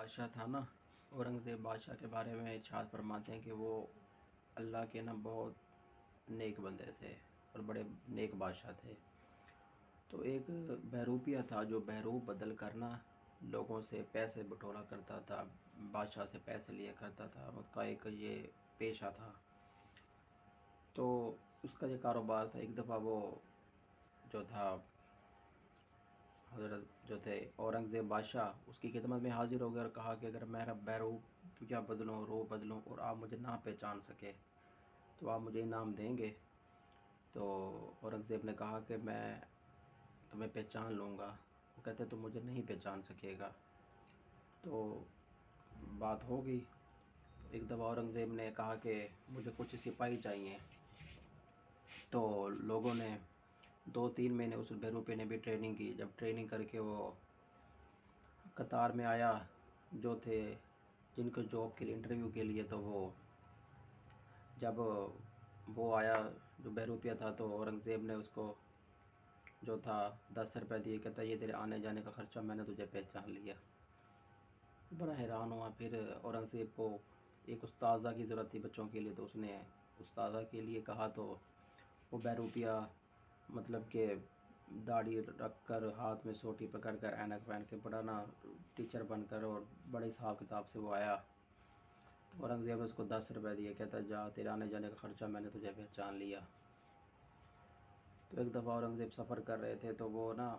بادشاہ تھا نا، اورنگزیب بادشاہ کے بارے میں ارشاد فرماتے ہیں کہ وہ اللہ کے نا بہت نیک بندے تھے اور بڑے نیک بادشاہ تھے۔ تو ایک بہروپیہ تھا جو بہروپ بدل کرنا لوگوں سے پیسے بٹورا کرتا تھا، بادشاہ سے پیسے لیا کرتا تھا، اس کا ایک یہ پیشہ تھا۔ تو اس کا یہ کاروبار تھا۔ ایک دفعہ وہ جو تھا حضرت جو تھے اورنگزیب بادشاہ اس کی خدمت میں حاضر ہو گیا اور کہا کہ اگر میرا بہروپ یا بدلوں روح بدلوں اور آپ مجھے نہ پہچان سکے تو آپ مجھے انعام دیں گے؟ تو اورنگزیب نے کہا کہ میں تمہیں پہچان لوں گا۔ وہ کہتے تو مجھے نہیں پہچان سکے گا۔ تو بات ہو گئی۔ ایک دفعہ اورنگزیب نے کہا کہ مجھے کچھ سپاہی چاہیے، تو لوگوں نے 2-3 مہینے اس بہروپے نے بھی ٹریننگ کی۔ جب ٹریننگ کر کے وہ قطار میں آیا جو تھے جن کو جاب کے لیے انٹرویو کے لیے، تو وہ جب وہ آیا جو بہروپیہ تھا تو اورنگزیب نے اس کو جو تھا 10 روپے دیے، کہتا یہ تیرے آنے جانے کا خرچہ، میں نے تجھے پہچان لیا۔ بڑا حیران ہوا۔ پھر اورنگزیب کو ایک استاذہ کی ضرورت تھی بچوں کے لیے، تو اس نے استاذہ کے لیے کہا، تو وہ بہروپیہ مطلب کہ داڑھی رکھ کر ہاتھ میں سوٹی پکڑ کر اینک پہن کے بڑا نا ٹیچر بن کر اور بڑے حساب کتاب سے وہ آیا۔ تو اورنگزیب نے اس کو 10 روپے دیے، کہتا جا تیرے آنے جانے کا خرچہ، میں نے تجھے پہچان لیا۔ تو ایک دفعہ اورنگزیب سفر کر رہے تھے تو وہ نا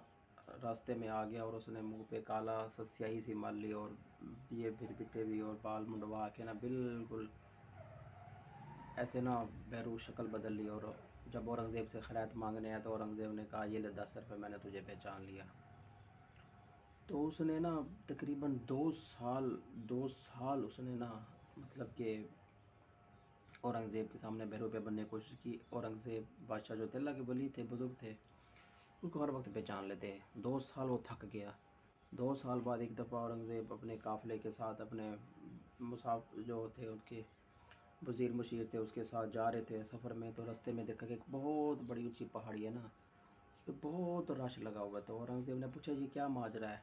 راستے میں آ گیا اور اس نے منہ پہ کالا سا سیاہی سی مل لی اور یہ پھر بٹے بھی اور بال منڈوا کے نا بالکل ایسے نا بہروپ شکل بدل لی۔ اور جب اورنگزیب سے خیرات مانگنے آیا تو اورنگزیب نے کہا یہ لے 10 روپے، میں نے تجھے پہچان لیا۔ تو اس نے نا تقریباً 2 سال اس نے نا مطلب کہ اورنگزیب کے سامنے بہروپیہ بننے کی کوشش کی۔ اورنگزیب بادشاہ جو تھے اللہ کے ولی تھے، بزرگ تھے، اس کو ہر وقت پہچان لیتے۔ 2 سال وہ تھک گیا۔ 2 سال بعد ایک دفعہ اورنگزیب اپنے قافلے کے ساتھ اپنے مسافر جو تھے ان کے وزیر مشیر تھے اس کے ساتھ جا رہے تھے سفر میں، تو راستے میں دیکھا کہ ایک بہت بڑی اونچی پہاڑی ہے نا، اس پہ بہت رش لگا ہوا ہے۔ تو اورنگزیب نے پوچھا یہ کیا ماجرا ہے؟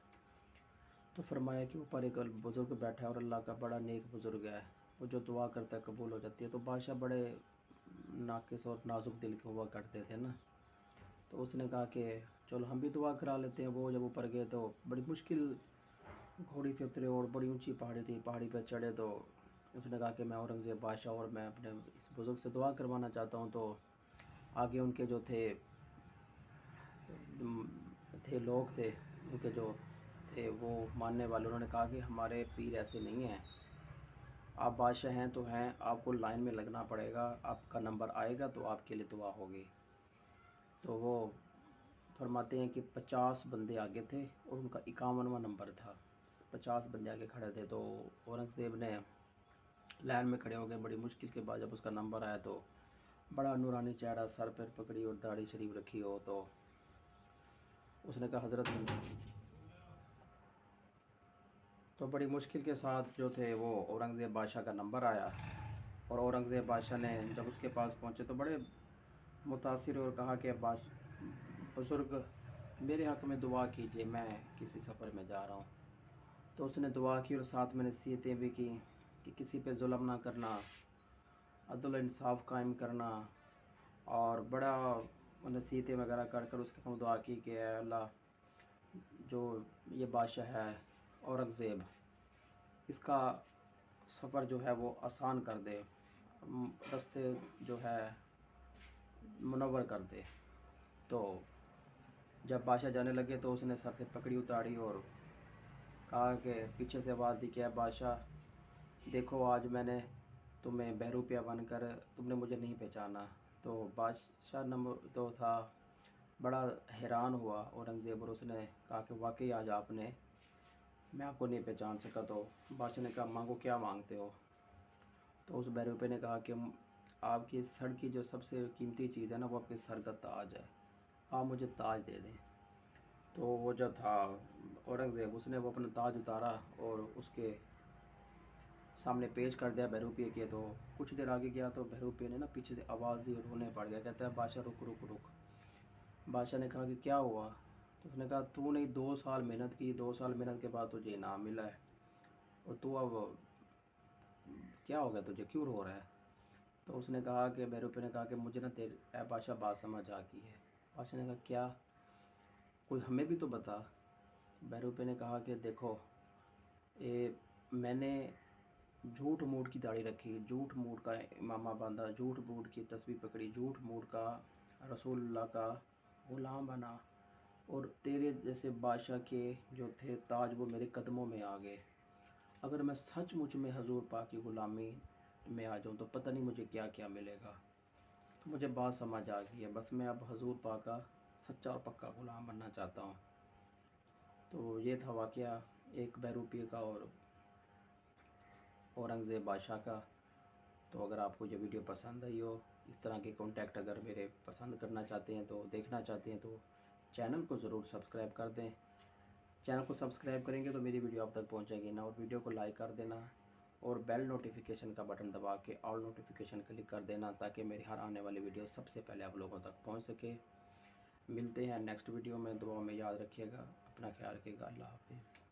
تو فرمایا کہ اوپر ایک بزرگ بیٹھا ہے اور اللہ کا بڑا نیک بزرگ ہے، وہ جو دعا کرتا ہے قبول ہو جاتی ہے۔ تو بادشاہ بڑے ناقص اور نازک دل کے ہوا کرتے تھے نا، تو اس نے کہا کہ چلو ہم بھی دعا کرا لیتے ہیں۔ وہ جب اوپر گئے تو بڑی مشکل گھوڑی سے اترے اور بڑی اونچی پہاڑی تھی، پہاڑی پہ چڑھے تو اس نے کہا کہ میں اورنگزیب بادشاہ اور میں اپنے اس بزرگ سے دعا کروانا چاہتا ہوں۔ تو آگے ان کے جو تھے لوگ تھے ان کے جو تھے وہ ماننے والے، انہوں نے کہا کہ ہمارے پیر ایسے نہیں ہیں، آپ بادشاہ ہیں تو ہیں، آپ کو لائن میں لگنا پڑے گا، آپ کا نمبر آئے گا تو آپ کے لیے دعا ہوگی۔ تو وہ فرماتے ہیں کہ 50 بندے آگے تھے اور ان کا 51واں نمبر تھا۔ 50 بندے آگے کھڑے تھے تو اورنگزیب نے لائن میں کھڑے ہو گئے۔ بڑی مشکل کے بعد جب اس کا نمبر آیا تو بڑا نورانی چہرہ، سر پر پگڑی اور داڑھی شریف رکھی ہو، تو اس نے کہا حضرت، تو بڑی مشکل کے ساتھ جو تھے وہ اورنگزیب بادشاہ کا نمبر آیا اور اورنگزیب بادشاہ نے جب اس کے پاس پہنچے تو بڑے متاثر اور کہا کہ بزرگ میرے حق میں دعا کیجئے، میں کسی سفر میں جا رہا ہوں۔ تو اس نے دعا کی اور ساتھ میں نصیحتیں بھی کی کہ کسی پہ ظلم نہ کرنا، عدل و انصاف قائم کرنا، اور بڑا نصیحتیں وغیرہ کر کر اس کے دعا کی کہ اے اللہ جو یہ بادشاہ ہے اورنگزیب، اس کا سفر جو ہے وہ آسان کر دے، راستے جو ہے منور کر دے۔ تو جب بادشاہ جانے لگے تو اس نے سر سے پکڑی اتاری اور کہا کہ پیچھے سے آواز دی کہ اے بادشاہ دیکھو آج میں نے تمہیں بہروپیہ بن کر تم نے مجھے نہیں پہچانا۔ تو بادشاہ نمبر تو تھا بڑا حیران ہوا اورنگزیب، اور اس نے کہا کہ واقعی آج میں آپ کو نہیں پہچان سکا۔ تو بادشاہ نے کہا مانگو کیا مانگتے ہو؟ تو اس بہروپے نے کہا کہ آپ کی سر کی جو سب سے قیمتی چیز ہے نا وہ آپ کے سر کا تاج ہے، آپ مجھے تاج دے دیں۔ تو وہ جو تھا اورنگزیب اس نے وہ اپنا تاج اتارا اور اس کے سامنے پیش کر دیا بہروپیے کے۔ تو کچھ دیر آگے گیا تو بہروپیے نے نا پیچھے سے آواز دی اور رونے پڑ گیا، کہتا ہے بادشاہ رک رک رک۔ بادشاہ نے کہا کہ کیا ہوا؟ تو اس نے کہا تو نے 2 سال محنت کی، 2 سال محنت کے بعد تجھے انعام ملا ہے۔ اور تو اب کیا ہو گیا تجھے، کیوں رو رہا ہے؟ تو اس نے کہا کہ بیروپے نے کہا کہ مجھے نا تیرے اے بادشاہ بات سمجھ آ گئی ہے۔ بادشاہ نے کہا کیا، کوئی ہمیں بھی تو بتا۔ بیروپے نے کہا کہ دیکھو، میں نے جھوٹ موٹ کی داڑھی رکھی، جھوٹ موٹ کا امامہ باندھا، جھوٹ موٹ کی تسبیح پکڑی، جھوٹ موٹ کا رسول اللہ کا غلام بنا، اور تیرے جیسے بادشاہ کے جو تھے تاج وہ میرے قدموں میں آ گئے۔ اگر میں سچ مچ میں حضور پاک کی غلامی میں آ جاؤں تو پتہ نہیں مجھے کیا کیا ملے گا۔ تو مجھے بات سمجھ آ گئی ہے، بس میں اب حضور پاک کا سچا اور پکا غلام بننا چاہتا ہوں۔ تو یہ تھا واقعہ ایک بیروپے کا اور اورنگزیب بادشاہ کا۔ تو اگر آپ کو یہ ویڈیو پسند آئی ہو، اس طرح کے کانٹیکٹ اگر میرے پسند کرنا چاہتے ہیں تو دیکھنا چاہتے ہیں تو چینل کو ضرور سبسکرائب کر دیں۔ چینل کو سبسکرائب کریں گے تو میری ویڈیو آپ تک پہنچے گی نا، اور ویڈیو کو لائک کر دینا اور بیل نوٹیفیکیشن کا بٹن دبا کے آل نوٹیفیکیشن کلک کر دینا تاکہ میری ہر آنے والی ویڈیو سب سے پہلے آپ لوگوں تک پہنچ سکے۔ ملتے ہیں نیکسٹ ویڈیو میں، دعا میں یاد رکھیے گا، اپنا خیال رکھیے گا، اللہ حافظ۔